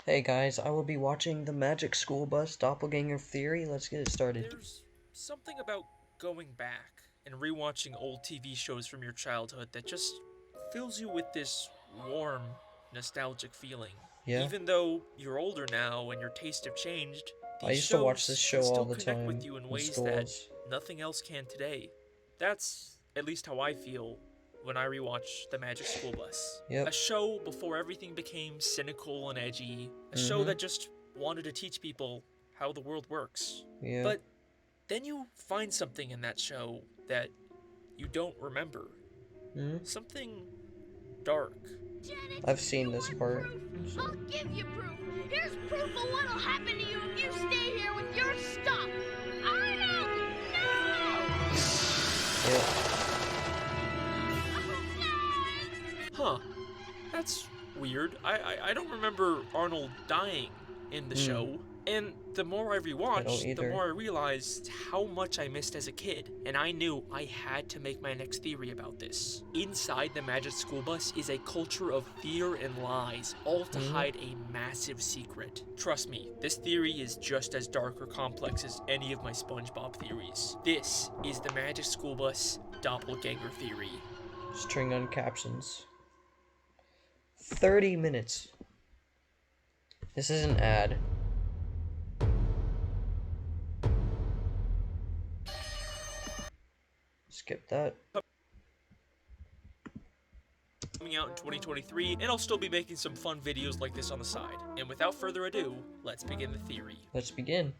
Hey guys, I will be watching the Magic School Bus Doppelgänger Theory. Let's get it started. There's something about going back and rewatching old TV shows from your childhood that just fills you with this warm, nostalgic feeling. Yeah, Even though you're older now and your tastes have changed, I these used to watch this shows can show all still the connect time with you in in ways that schools. nothing else can today. That's at least how I feel when I rewatch The Magic School Bus. A Yep. show before everything became cynical and edgy, a show Mm-hmm. that just wanted to teach people how the world works. Yeah. But then you find something in that show that you don't remember. Hmm. Something dark. Janet, I've seen you this want part. proof? I'll give you proof. Here's proof of what'll happen to you if you stay here with your stuff. Arnold, no! Yep. Huh. That's weird. I don't remember Arnold dying in the show. And the more I rewatched, the either. more I realized how much I missed as a kid. And I knew I had to make my next theory about this. Inside the Magic School Bus is a culture of fear and lies, all to hide a massive secret. Trust me, this theory is just as dark or complex as any of my SpongeBob theories. This is the Magic School Bus Doppelganger Theory. Just turning on captions. 30 minutes. This is an ad. Skip that. Coming out in 2023, and I'll still be making some fun videos like this on the side. And without further ado, let's begin the theory. Let's begin.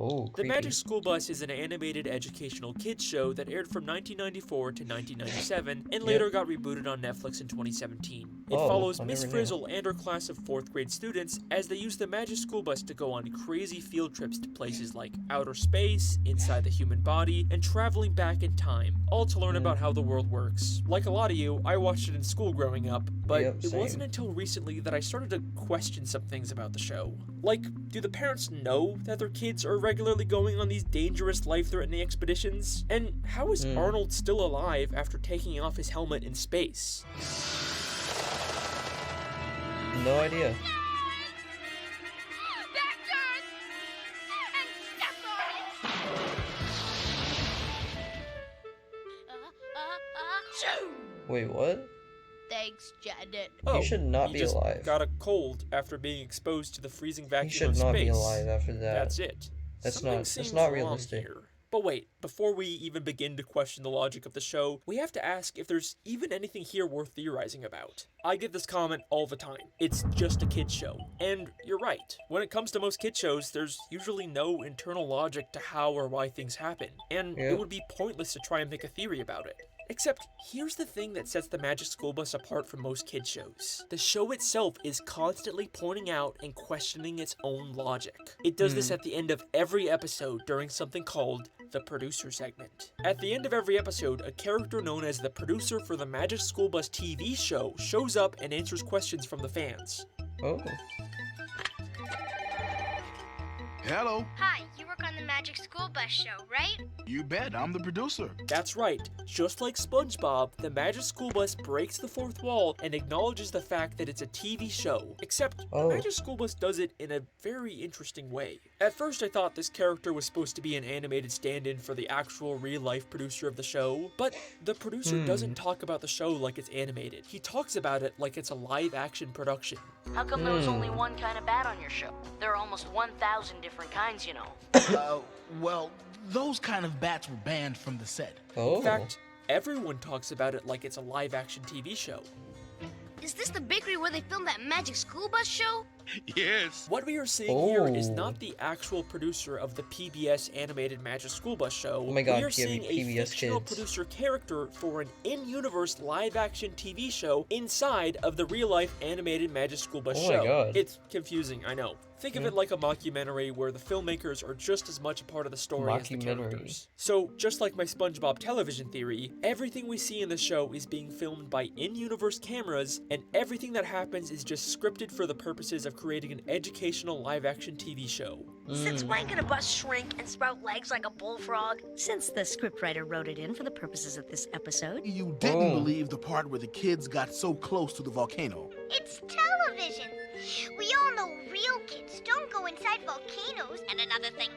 Oh, The creepy. Magic School Bus is an animated educational kids show that aired from 1994 to 1997 and later got rebooted on Netflix in 2017. It Oh, follows I Miss never knew. Frizzle and her class of 4th grade students as they use the Magic School Bus to go on crazy field trips to places like outer space, inside the human body, and traveling back in time, all to learn about how the world works. Like a lot of you, I watched it in school growing up, but Yep, it wasn't same. until recently that I started to question some things about the show. Like, do the parents know that their kids are regularly going on these dangerous, life-threatening expeditions? And how is Arnold still alive after taking off his helmet in space? No idea. That gun! And step on it! Shoo! Wait, what? Thanks, Janet. He should not he be just alive. got a cold after being exposed to the freezing vacuum He should of not space. be alive after that. That's it. That's Something not seems not wrong realistic. here. But wait, before we even begin to question the logic of the show, we have to ask if there's even anything here worth theorizing about. I get this comment all the time. It's just a kid's show. And you're right. When it comes to most kid shows, there's usually no internal logic to how or why things happen. And Yeah. it would be pointless to try and make a theory about it. Except, here's the thing that sets the Magic School Bus apart from most kid shows. The show itself is constantly pointing out and questioning its own logic. It does this at the end of every episode during something called the producer segment. At the end of every episode, a character known as the producer for the Magic School Bus TV show shows up and answers questions from the fans. Oh. Hello. Hi, you work on the Magic School Bus show, right? You bet, I'm the producer. That's right. Just like SpongeBob, the Magic School Bus breaks the fourth wall and acknowledges the fact that it's a TV show. Except, Oh. the Magic School Bus does it in a very interesting way. At first, I thought this character was supposed to be an animated stand-in for the actual real-life producer of the show, but the producer doesn't talk about the show like it's animated. He talks about it like it's a live-action production. How come there was only one kind of bat on your show? There are almost 1,000 different kinds, you know. Well, those kind of bats were banned from the set. Oh. In fact, everyone talks about it like it's a live-action TV show. Is this the bakery where they filmed that Magic School Bus show? Yes. What we are seeing here is Oh. not the actual producer of the PBS animated Magic School Bus show. Oh my God, we are seeing a PBS fictional kids. producer character for an in-universe live-action TV show inside of the real-life animated Magic School Bus Oh my show. God. It's confusing, I know. Think of it like a mockumentary where the filmmakers are just as much a part of the story as the characters. So, just like my SpongeBob television theory, everything we see in the show is being filmed by in-universe cameras, and everything that happens is just scripted for the purposes of creating an educational live-action TV show. Since when can a bus shrink and sprout legs like a bullfrog? Since the scriptwriter wrote it in for the purposes of this episode. You didn't believe the part where the kids got so close to the volcano. It's television. We all know real kids don't go inside volcanoes. And another thing,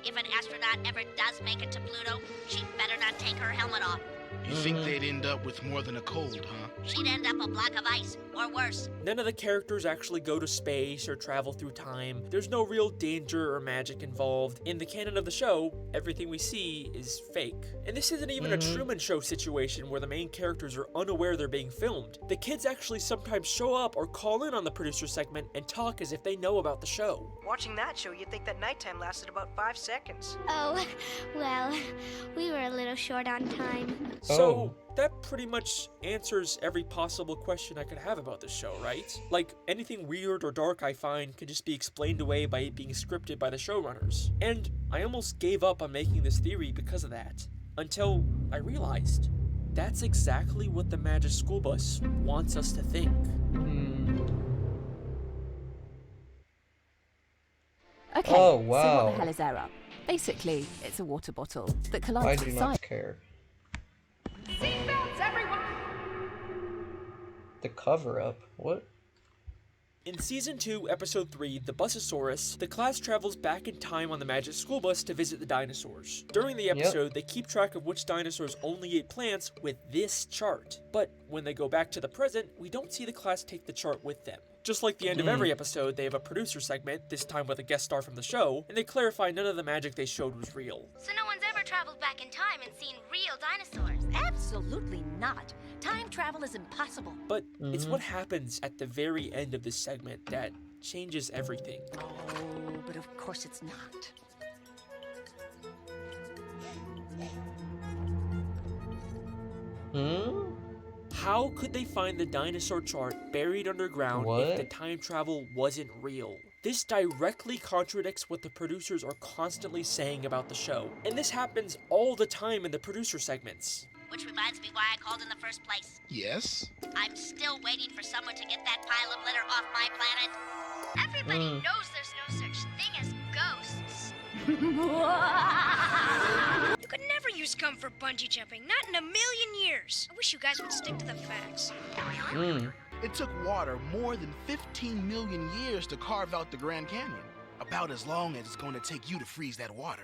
if an astronaut ever does make it to Pluto, she'd better not take her helmet off. You think they'd end up with more than a cold, huh? She'd end up a block of ice, or worse. None of the characters actually go to space or travel through time. There's no real danger or magic involved. In the canon of the show, everything we see is fake. And this isn't even a Truman Show situation where the main characters are unaware they're being filmed. The kids actually sometimes show up or call in on the producer segment and talk as if they know about the show. Watching that show, you'd think that nighttime lasted about 5 seconds. Oh, well, we were a little short on time. So, that pretty much answers every possible question I could have about this show, right? Like, anything weird or dark I find can just be explained away by it being scripted by the showrunners. And I almost gave up on making this theory because of that. Until I realized that's exactly what the Magic School Bus wants us to think. Okay, Oh, wow. so what the hell is Error? Basically, it's a water bottle that I collides do with not science. care. Seatbelts, everyone! The cover-up? What? In Season 2, Episode 3, The Busasaurus, the class travels back in time on the Magic School Bus to visit the dinosaurs. During the episode, they keep track of which dinosaurs only ate plants with this chart. But when they go back to the present, we don't see the class take the chart with them. Just like the end of every episode, they have a producer segment, this time with a guest star from the show, and they clarify none of the magic they showed was real. So no one's ever traveled back in time and seen real dinosaurs. Absolutely not. Time travel is impossible. But it's what happens at the very end of this segment that changes everything. Oh, but of course it's not. How could they find the dinosaur chart buried underground if the time travel wasn't real? This directly contradicts what the producers are constantly saying about the show. And this happens all the time in the producer segments. Which reminds me why I called in the first place. Yes? I'm still waiting for someone to get that pile of litter off my planet. Everybody knows there's no such thing as ghosts. You could never use gum for bungee jumping, not in a million years. I wish you guys would stick to the facts. It took water more than 15 million years to carve out the Grand Canyon. About as long as it's going to take you to freeze that water.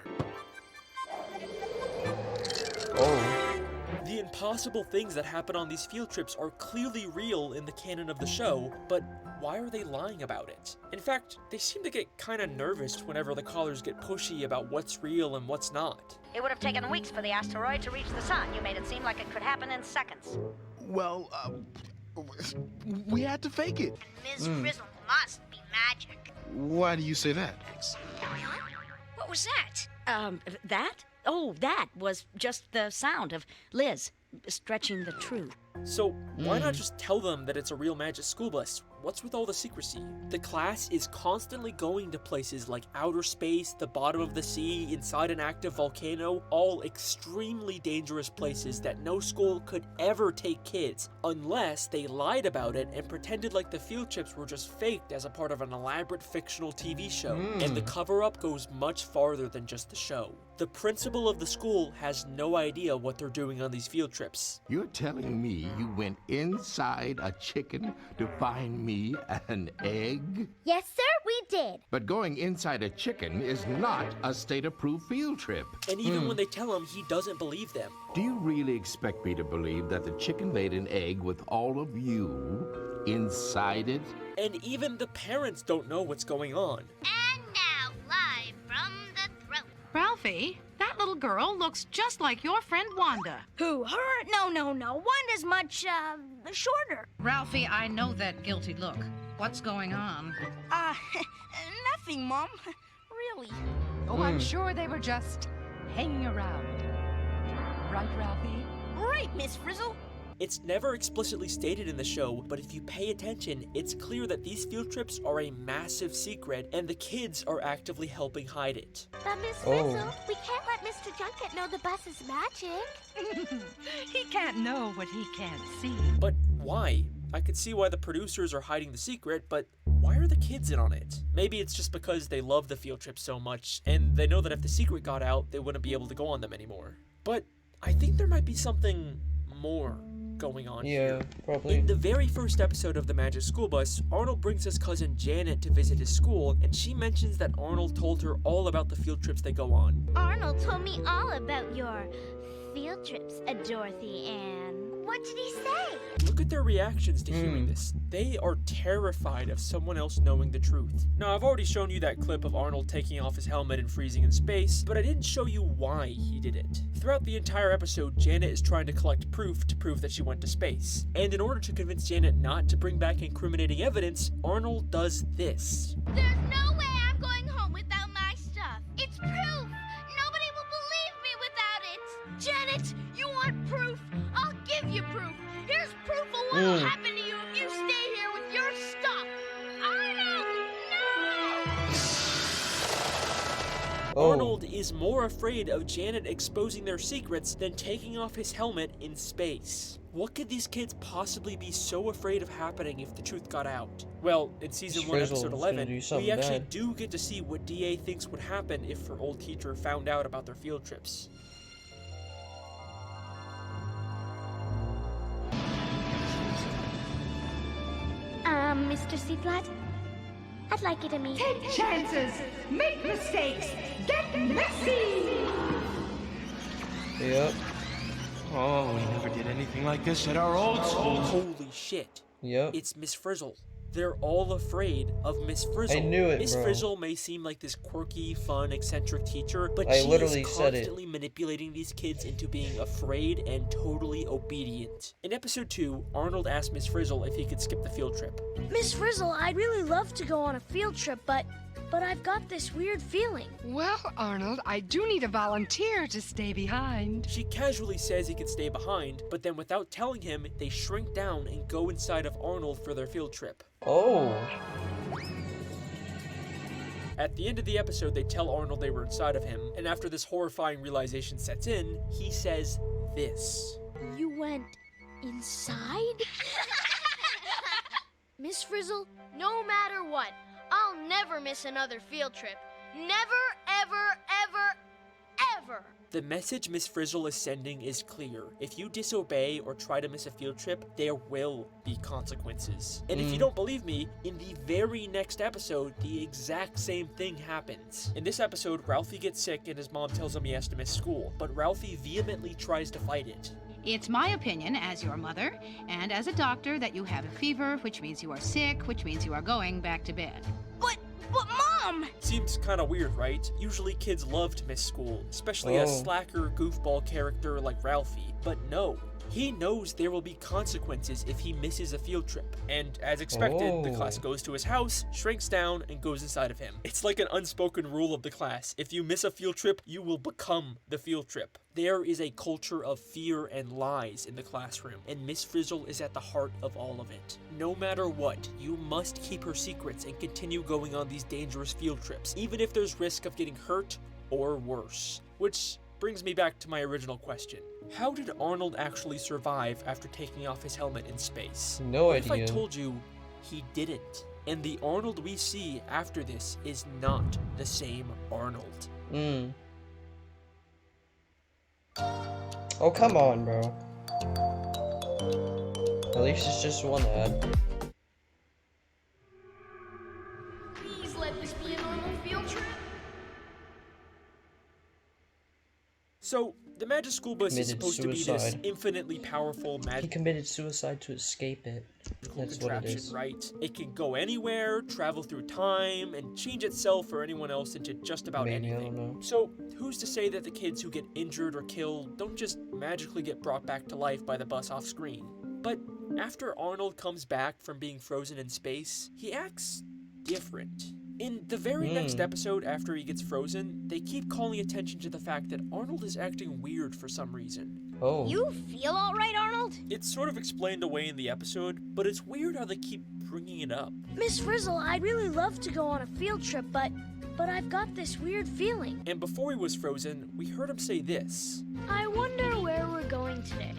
The impossible things that happen on these field trips are clearly real in the canon of the show, but why are they lying about it? In fact, they seem to get kinda nervous whenever the callers get pushy about what's real and what's not. It would have taken weeks for the asteroid to reach the sun. You made it seem like it could happen in seconds. Well, we had to fake it. Ms. Frizzle must be magic. Why do you say that? What was that? That? Oh, that was just the sound of Liz stretching the truth. So, why not just tell them that it's a real Magic School Bus? What's with all the secrecy? The class is constantly going to places like outer space, the bottom of the sea, inside an active volcano, all extremely dangerous places that no school could ever take kids, unless they lied about it and pretended like the field trips were just faked as a part of an elaborate fictional TV show. And the cover-up goes much farther than just the show. The principal of the school has no idea what they're doing on these field trips. You're telling me you went inside a chicken to find me an egg? Yes, sir, we did. But going inside a chicken is not a state-approved field trip. And even when they tell him, he doesn't believe them. Do you really expect me to believe that the chicken laid an egg with all of you inside it? And even the parents don't know what's going on. And now, live from the throne. Ralphie, that little girl looks just like your friend Wanda. Who, her? No. Wanda's much, shorter. Ralphie, I know that guilty look. What's going on? Nothing, Mom. Really. Oh, I'm sure they were just hanging around. Right, Ralphie? Right, Miss Frizzle. It's never explicitly stated in the show, but if you pay attention, it's clear that these field trips are a massive secret, and the kids are actively helping hide it. But Miss Frizzle, we can't let Mr. Junket know the bus is magic. He can't know what he can't see. But why? I could see why the producers are hiding the secret, but why are the kids in on it? Maybe it's just because they love the field trip so much, and they know that if the secret got out, they wouldn't be able to go on them anymore. But I think there might be something more going on here. Probably. In the very first episode of the Magic School Bus, Arnold brings his cousin Janet to visit his school, and she mentions that Arnold told her all about the field trips they go on. Arnold told me all about your field trips, Dorothy Ann. What did he say? Look at their reactions to hearing this. They are terrified of someone else knowing the truth. Now, I've already shown you that clip of Arnold taking off his helmet and freezing in space, but I didn't show you why he did it. Throughout the entire episode, Janet is trying to collect proof to prove that she went to space. And in order to convince Janet not to bring back incriminating evidence, Arnold does this. There's no way I'm going home without my stuff. It's proof. Nobody will believe me without it. Janet, you want proof? I'll give you proof. Here's proof of what'll happen to you if you stay here with your stuff. Arnold, no! Arnold is more afraid of Janet exposing their secrets than taking off his helmet in space. What could these kids possibly be so afraid of happening if the truth got out? Well, in season 1, episode 11, we actually do get to see what DA thinks would happen if her old teacher found out about their field trips. Mr. Seaflat, I'd like you to meet. Take chances, make mistakes, get messy! Yep. Oh, we never did anything like this at our old school. Holy shit. Yep. It's Miss Frizzle. They're all afraid of Miss Frizzle. I knew it, Miss bro. Frizzle may seem like this quirky, fun, eccentric teacher, but I she literally is said it. constantly manipulating these kids into being afraid and totally obedient. In episode 2, Arnold asked Miss Frizzle if he could skip the field trip. Miss Frizzle, I'd really love to go on a field trip, but I've got this weird feeling. Well, Arnold, I do need a volunteer to stay behind. She casually says he could stay behind, but then without telling him, they shrink down and go inside of Arnold for their field trip. Oh. At the end of the episode, they tell Arnold they were inside of him, and after this horrifying realization sets in, he says this. You went inside? Miss Frizzle, no matter what, I'll never miss another field trip. Never, ever, ever, ever. The message Miss Frizzle is sending is clear. If you disobey or try to miss a field trip, there will be consequences. And if you don't believe me, in the very next episode, the exact same thing happens. In this episode, Ralphie gets sick and his mom tells him he has to miss school, but Ralphie vehemently tries to fight it. It's my opinion, as your mother, and as a doctor, that you have a fever, which means you are sick, which means you are going back to bed. But Mom! Seems kinda weird, right? Usually kids love to miss school, especially a slacker, goofball character like Ralphie. But no. He knows there will be consequences if he misses a field trip. And as expected, the class goes to his house, shrinks down, and goes inside of him. It's like an unspoken rule of the class. If you miss a field trip, you will become the field trip. There is a culture of fear and lies in the classroom, and Miss Frizzle is at the heart of all of it. No matter what, you must keep her secrets and continue going on these dangerous field trips, even if there's risk of getting hurt or worse. Which brings me back to my original question. How did Arnold actually survive after taking off his helmet in space? No What idea. if I told you he didn't? And the Arnold we see after this is not the same Arnold. Oh, come on, bro. At least it's just one ad. Please let this be a normal field trip. So, the Magic School Bus is supposed to be this suicide. infinitely powerful He magic committed suicide to escape it. That's what it contraption, is. right? It can go anywhere, travel through time, and change itself or anyone else into just about Maybe, I anything. don't know. So, who's to say that the kids who get injured or killed don't just magically get brought back to life by the bus off screen? But after Arnold comes back from being frozen in space, he acts different. In the very next episode after he gets frozen, they keep calling attention to the fact that Arnold is acting weird for some reason. Oh. You feel all right, Arnold? It's sort of explained away in the episode, but it's weird how they keep bringing it up. Miss Frizzle, I'd really love to go on a field trip, but I've got this weird feeling. And before he was frozen, we heard him say this. I wonder where we're going today.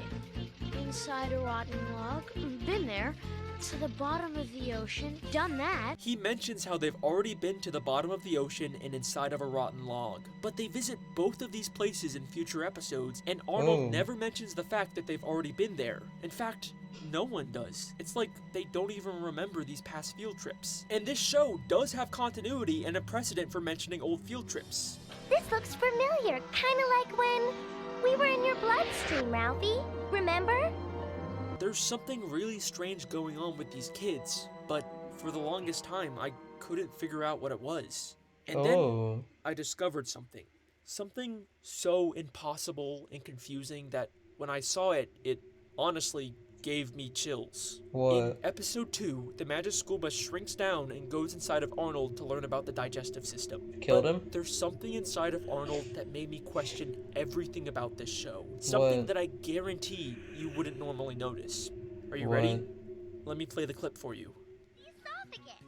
Inside a rotten log? Been there. To the bottom of the ocean? Done that. He mentions how they've already been to the bottom of the ocean and inside of a rotten log, but they visit both of these places in future episodes, and Arnold never mentions the fact that they've already been there. In fact, no one does. It's like they don't even remember these past field trips. And this show does have continuity and a precedent for mentioning old field trips. This looks familiar, kind of like when we were in your bloodstream, Ralphie. Remember? There's something really strange going on with these kids, but for the longest time, I couldn't figure out what it was. And then I discovered something. Something so impossible and confusing that when I saw it, it honestly gave me chills. What? In episode 2, the Magic School Bus shrinks down and goes inside of Arnold to learn about the digestive system. Killed him? There's something inside of Arnold that made me question everything about this show. Something that I guarantee you wouldn't normally notice. Are you ready? Let me play the clip for you. The esophagus.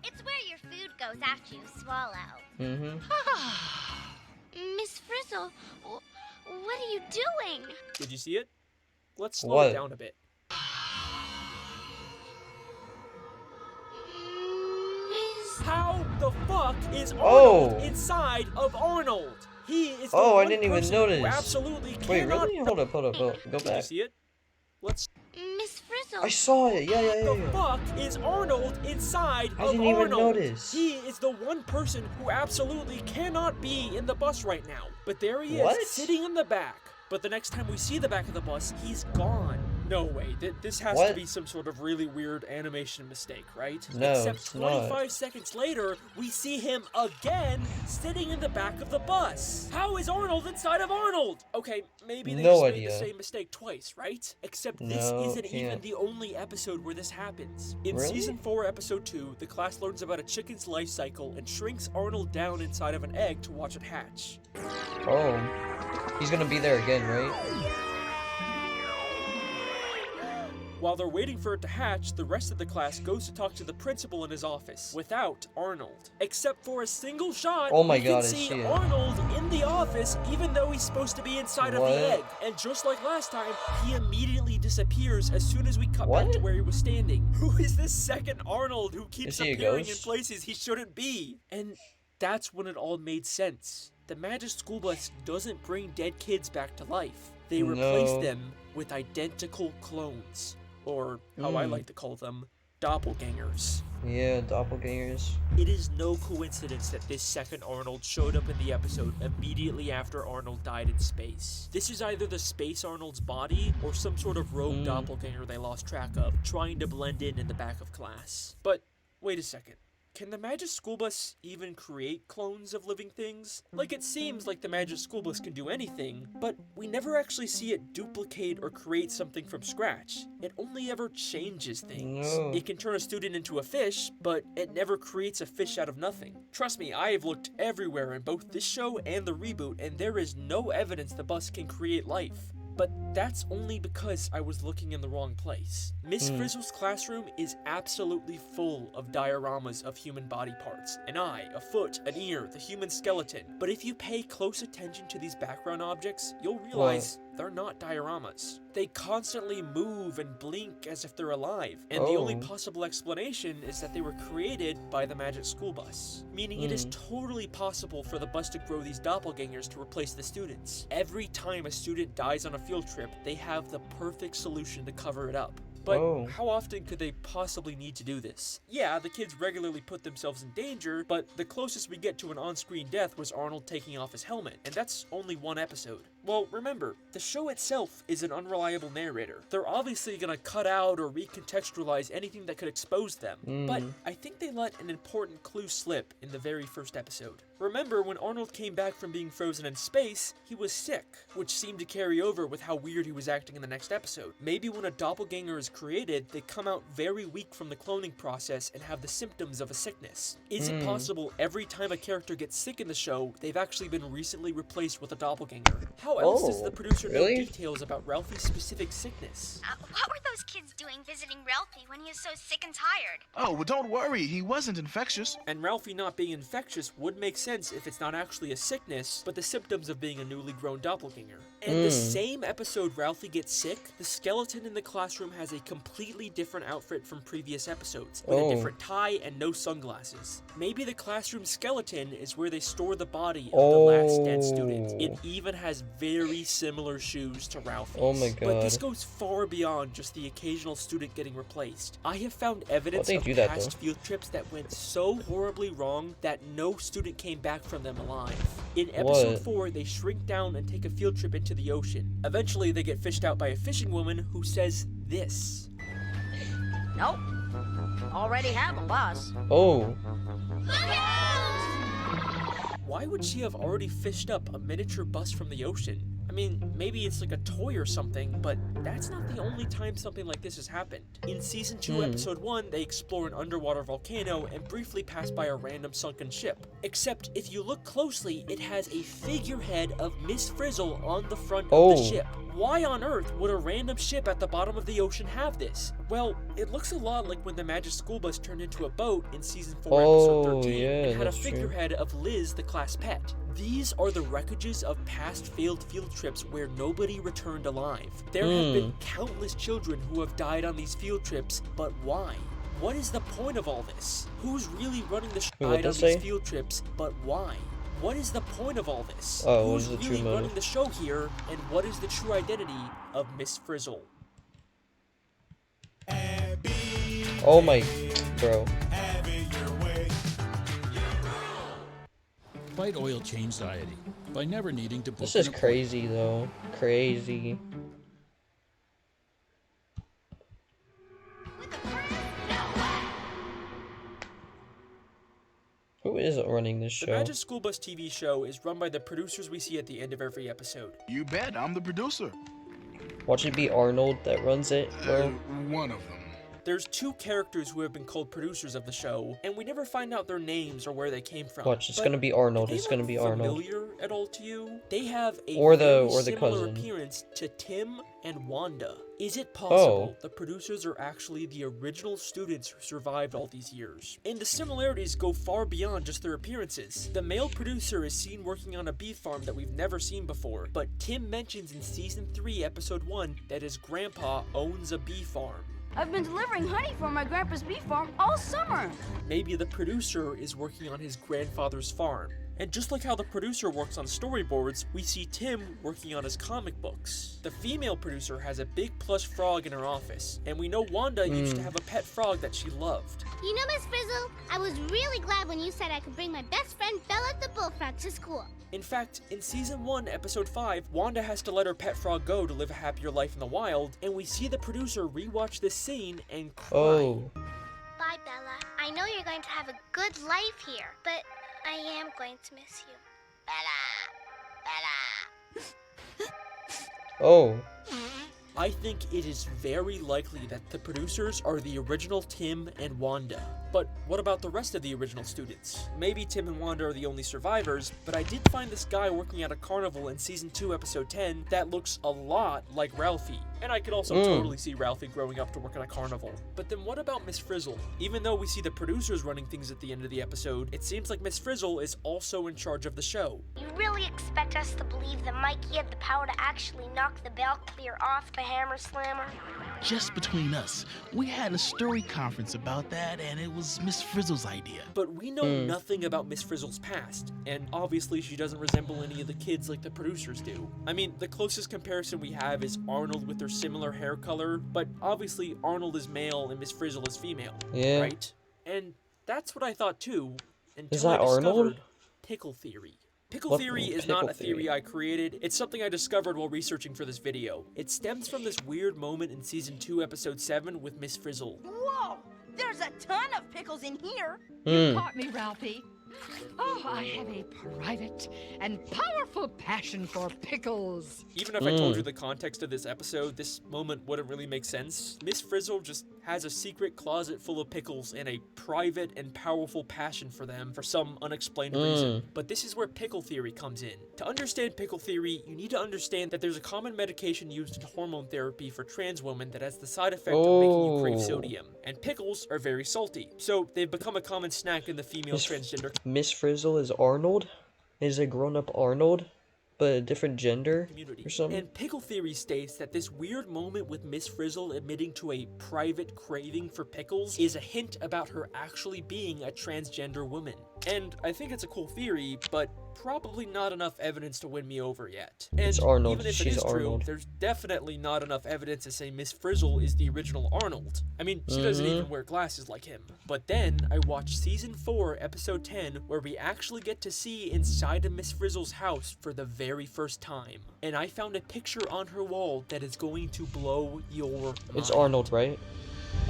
It's where your food goes after you swallow. Mm-hmm. Miss Frizzle, what are you doing? Did you see it? Let's slow it down a bit. How the fuck is Arnold inside of Arnold? He is the I one didn't even person notice. who absolutely Wait, cannot... really? Hold up. Go Did you back. see it? Let's... Miss Frizzle. I saw it. Yeah. The fuck is Arnold inside of Arnold? I didn't even notice. He is the one person who absolutely cannot be in the bus right now. But there he is, sitting in the back. But the next time we see the back of the bus, he's gone. No way. This has to be some sort of really weird animation mistake, right? No, Except it's 25 not. seconds later, we see him again sitting in the back of the bus. How is Arnold inside of Arnold? Okay, maybe they just made the same mistake twice, right? Except this isn't even the only episode where this happens. In season 4, episode 2, the class learns about a chicken's life cycle and shrinks Arnold down inside of an egg to watch it hatch. Oh. He's gonna be there again, right? While they're waiting for it to hatch, the rest of the class goes to talk to the principal in his office, without Arnold. Except for a single shot, Oh my you God, can I see see it. Arnold in the office, even though he's supposed to be inside of the egg. And just like last time, he immediately disappears as soon as we cut back to where he was standing. Who is this second Arnold who keeps appearing in places he shouldn't be? And that's when it all made sense. The Magic School Bus doesn't bring dead kids back to life. They replace them with identical clones. Or, how I like to call them, doppelgangers. Yeah, doppelgangers. It is no coincidence that this second Arnold showed up in the episode immediately after Arnold died in space. This is either the space Arnold's body, or some sort of rogue doppelganger they lost track of, trying to blend in the back of class. But, wait a second. Can the Magic School Bus even create clones of living things? Like, it seems like the Magic School Bus can do anything, but we never actually see it duplicate or create something from scratch. It only ever changes things. It can turn a student into a fish, but it never creates a fish out of nothing. Trust me, I have looked everywhere in both this show and the reboot, and there is no evidence the bus can create life. But that's only because I was looking in the wrong place. Miss Frizzle's classroom is absolutely full of dioramas of human body parts. An eye, a foot, an ear, the human skeleton. But if you pay close attention to these background objects, you'll realize they're not dioramas. They constantly move and blink as if they're alive. And the only possible explanation is that they were created by the Magic School Bus. Meaning it is totally possible for the bus to grow these doppelgangers to replace the students. Every time a student dies on a field trip, they have the perfect solution to cover it up. But how often could they possibly need to do this? Yeah, the kids regularly put themselves in danger, but the closest we get to an on-screen death was Arnold taking off his helmet, and that's only one episode. Well, remember, the show itself is an unreliable narrator. They're obviously gonna cut out or recontextualize anything that could expose them, but I think they let an important clue slip in the very first episode. Remember, when Arnold came back from being frozen in space, he was sick, which seemed to carry over with how weird he was acting in the next episode. Maybe when a doppelganger is created, they come out very weak from the cloning process and have the symptoms of a sickness. Is it possible every time a character gets sick in the show, they've actually been recently replaced with a doppelganger? How How else does the producer know really? details about Ralphie's specific sickness? What were those kids doing visiting Ralphie when he was so sick and tired? Oh, well, don't worry. He wasn't infectious. And Ralphie not being infectious would make sense if it's not actually a sickness, but the symptoms of being a newly grown doppelganger. And the same episode Ralphie gets sick, the skeleton in the classroom has a completely different outfit from previous episodes, with a different tie and no sunglasses. Maybe the classroom skeleton is where they store the body of the last dead student. It even has very similar shoes to Ralphie's. Oh my god. But this goes far beyond just the occasional student getting replaced. I have found evidence of that, past field trips that went so horribly wrong that no student came back from them alive. In episode 4, they shrink down and take a field trip into the ocean. Eventually, they get fished out by a fishing woman who says this. Nope. Already have a bus. Oh. Why would she have already fished up a miniature bus from the ocean? I mean, maybe it's like a toy or something, but that's not the only time something like this has happened. In Season 2, Episode 1, they explore an underwater volcano and briefly pass by a random sunken ship. Except, if you look closely, it has a figurehead of Miss Frizzle on the front of the ship. Why on earth would a random ship at the bottom of the ocean have this? Well, it looks a lot like when the Magic School Bus turned into a boat in Season 4, Episode 13, and had a figurehead of Liz, the class pet. These are the wreckages of past failed field trips where nobody returned alive. There have been countless children who have died on these field trips, but why? What is the point of all this? Who's really running the ride on these field trips, but why? What is the point of all this? Who's really running the show here, and what is the true identity of Miss Frizzle? Oh my, bro. Fight oil change anxiety by never needing to book. This is crazy though. Crazy. Who is running this show? The Magic School Bus TV show is run by the producers we see at the end of every episode. You bet, I'm the producer. Watch it be Arnold that runs it, bro. One of them. There's 2 characters who have been called producers of the show, and we never find out their names or where they came from. Watch, it's gonna be Arnold. It's gonna be Arnold. Familiar at all to you? They have a the similar cousin. appearance to Tim and Wanda. Is it possible the producers are actually the original students who survived all these years? And the similarities go far beyond just their appearances. The male producer is seen working on a bee farm that we've never seen before, but Tim mentions in Season 3, Episode 1, that his grandpa owns a bee farm. I've been delivering honey from my grandpa's bee farm all summer. Maybe the producer is working on his grandfather's farm. And just like how the producer works on storyboards, we see Tim working on his comic books. The female producer has a big plush frog in her office, and we know Wanda used to have a pet frog that she loved. You know, Miss Frizzle, I was really glad when you said I could bring my best friend Bella the bullfrog to school. In fact, in Season 1, Episode 5, Wanda has to let her pet frog go to live a happier life in the wild, and we see the producer rewatch this scene and cry. Bye, Bella. I know you're going to have a good life here, but I am going to miss you. Oh. I think it is very likely that the producers are the original Tim and Wanda. But what about the rest of the original students? Maybe Tim and Wanda are the only survivors, but I did find this guy working at a carnival in Season 2, Episode 10 that looks a lot like Ralphie. And I could also totally see Ralphie growing up to work at a carnival. But then what about Miss Frizzle? Even though we see the producers running things at the end of the episode, it seems like Miss Frizzle is also in charge of the show. You really expect us to believe that Mikey had the power to actually knock the bell clear off the hammer slammer? Just between us, we had a story conference about that, and it was Miss Frizzle's idea. But we know nothing about Miss Frizzle's past, and obviously she doesn't resemble any of the kids like the producers do. I mean, the closest comparison we have is Arnold with their similar hair color, but obviously Arnold is male and Miss Frizzle is female, right? And that's what I thought too, until I discovered Pickle Theory. Pickle Theory is not a theory I created, it's something I discovered while researching for this video. It stems from this weird moment in Season 2, Episode 7 with Miss Frizzle. Whoa! There's a ton of pickles in here. You caught me, Ralphie. Oh, I have a private and powerful passion for pickles. Even if I told you the context of this episode, this moment wouldn't really make sense. Miss Frizzle just has a secret closet full of pickles and a private and powerful passion for them for some unexplained reason. But this is where pickle theory comes in. To understand pickle theory, you need to understand that there's a common medication used in hormone therapy for trans women that has the side effect of making you crave sodium. And pickles are very salty, so they've become a common snack in the female transgender Miss Frizzle is Arnold? Is a grown-up Arnold? But a different gender community. or something? And pickle theory states that this weird moment with Miss Frizzle admitting to a private craving for pickles is a hint about her actually being a transgender woman. And I think it's a cool theory, but probably not enough evidence to win me over yet. And It's Arnold. even if She's it is Arnold. true, there's definitely not enough evidence to say Miss Frizzle is the original Arnold. I mean, she doesn't even wear glasses like him. But then I watched season 4, episode 10, where we actually get to see inside of Miss Frizzle's house for the very first time. And I found a picture on her wall that is going to blow your mind. It's Arnold, right?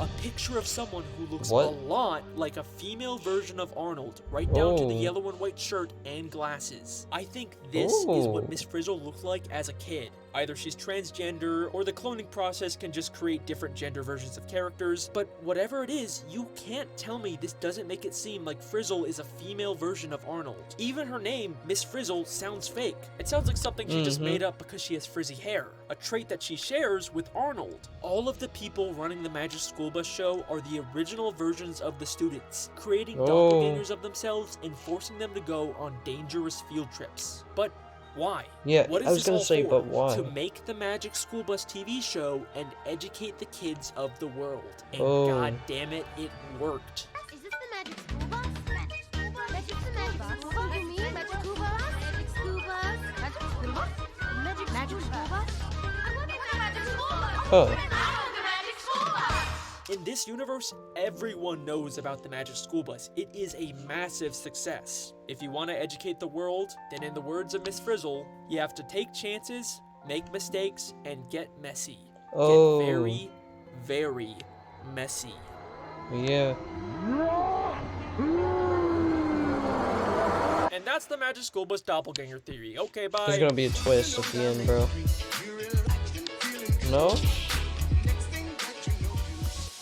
A picture of someone who looks What? a lot like a female version of Arnold, right down to the yellow and white shirt and glasses. I think this is what Miss Frizzle looked like as a kid. Either she's transgender, or the cloning process can just create different gender versions of characters, but whatever it is, you can't tell me this doesn't make it seem like Frizzle is a female version of Arnold. Even her name, Miss Frizzle, sounds fake. It sounds like something she just made up because she has frizzy hair, a trait that she shares with Arnold. All of the people running the Magic School Bus show are the original versions of the students, creating doppelgangers of themselves and forcing them to go on dangerous field trips. But why? Yeah, what is I was this gonna all say, for? but why? To make the Magic School Bus TV show and educate the kids of the world. And god damn it, it worked. Is this the Magic School Bus? Magic School Bus? Magic the Magic School Bus? You mean Magic School Bus? Magic School Bus? Magic School Bus? Magic School Bus? I want the Magic School Bus! Oh. I want the Magic School Bus! In this universe, everyone knows about the Magic School Bus. It is a massive success. If you want to educate the world, then in the words of Miss Frizzle, you have to take chances, make mistakes, and get messy. Get very, very messy. Yeah. And that's the Magic School Bus Doppelgänger theory. Okay, bye. There's gonna be a twist at the end, bro. No?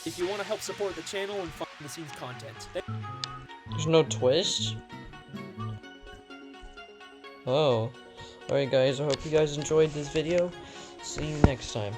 If you want to help support the channel and behind-the-scenes content. There's no twist? Oh. Alright guys, I hope you guys enjoyed this video. See you next time.